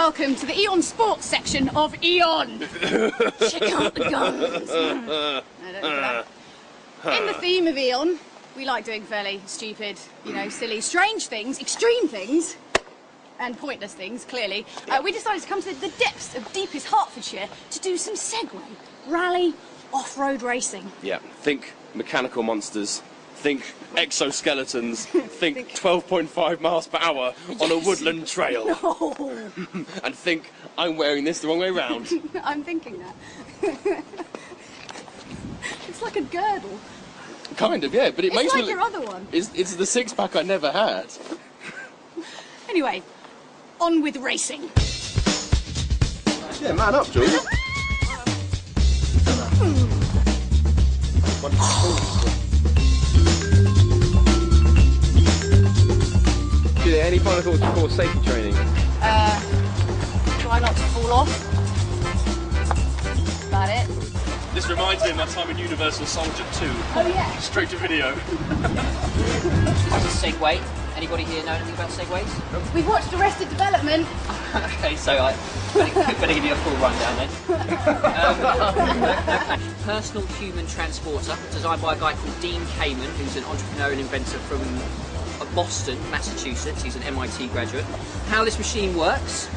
Welcome to the Aeon Sports section of Aeon. Check out the guns. No, don't do that. In the theme of Aeon, we like doing fairly stupid, you know, silly, strange things, extreme things, and pointless things, clearly. We decided to come to the depths of deepest Hertfordshire to do some Segway Rally Off-Road Racing. Yeah, think mechanical monsters, think exoskeletons, think 12.5 miles per hour on a woodland trail. No. And think, I'm wearing this the wrong way round. I'm thinking that. It's like a girdle. Kind of, yeah, but it makes me... It's me... like your other one. It's the six-pack I never had. Anyway, on with racing. Yeah, man up, George. Any final thoughts before safety training? Try not to fall off. About it. This reminds me of my time in Universal Soldier 2. Oh yeah. Straight to video. This is Segway. Anybody here know anything about Segways? We've watched Arrested Development. Okay, so I better give you a full rundown then. Personal human transporter, designed by a guy called Dean Kamen, who's an entrepreneur and inventor from Boston, Massachusetts. He's an MIT graduate. How this machine works: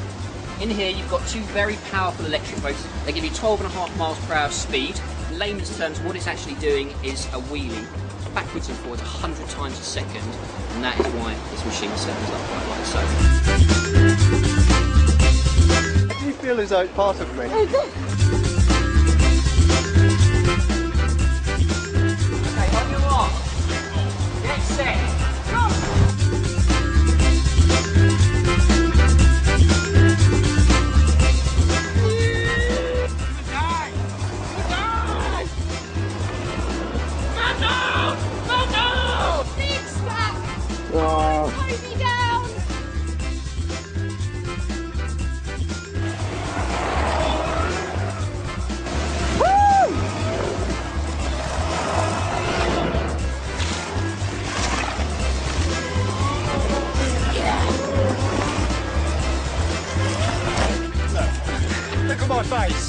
in here you've got two very powerful electric motors. They give you 12.5 miles per hour speed. In layman's terms, what it's actually doing is a wheelie, backwards and forwards 100 times a second, and that is why this machine turns up quite like so. Do you feel as though it's part of me? Okay, on your mark, get set. Toby down! Woo! Look at my face.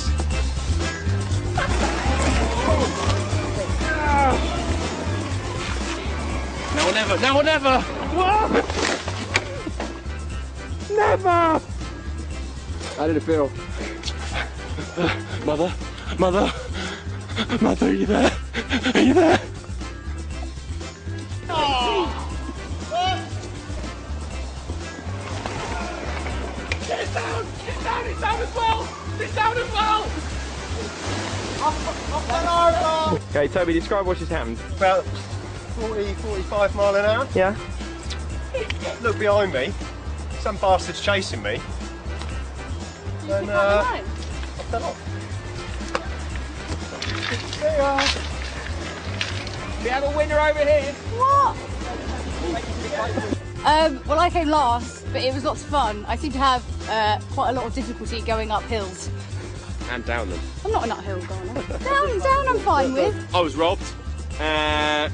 Now or never, now or never! What? Never! How did it feel? Mother, are you there? Are you there? Get down as well! It's down as well! Okay, Toby, describe what just happened. About 40, 45 mile an hour. Yeah. Look behind me. Some bastard's chasing me. And I fell off. We have a winner over here. What? Well, I came last, but it was lots of fun. I seem to have quite a lot of difficulty going up hills. And down them. I'm not an uphill goer. Down I'm fine with. I was robbed.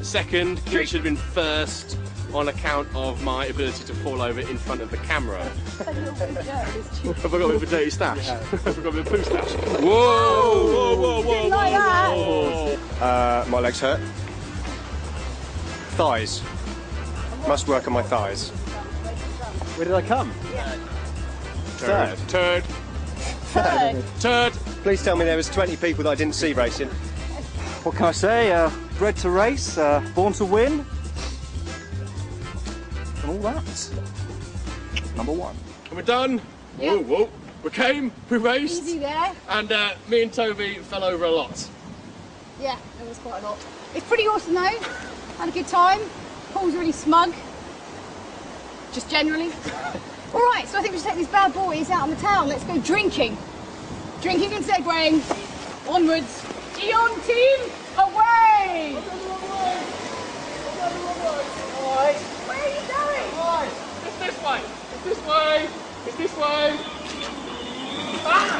Second, it should have been first on account of my ability to fall over in front of the camera. Have I got a bit of a dirty stash? Have I got a bit of poo stash? Whoa! Didn't like that. My legs hurt. Thighs. Must work on my thighs. Where did I come? Third. Turd! Please tell me there was 20 people that I didn't see racing. What can I say? Bred to race, born to win, and all that. Number one. And we're done. Yeah. Whoa. We came, we raced, Easy there. and me and Toby fell over a lot. Yeah, it was quite a lot. It's pretty awesome though. Had a good time. Paul's really smug. Just generally. Alright, so I think we should take these bad boys out on the town. Let's go drinking. Drinking and segwaying. Onwards. Aeon team, away! Where are you going? It's this way! It's this way! It's this way! Ah!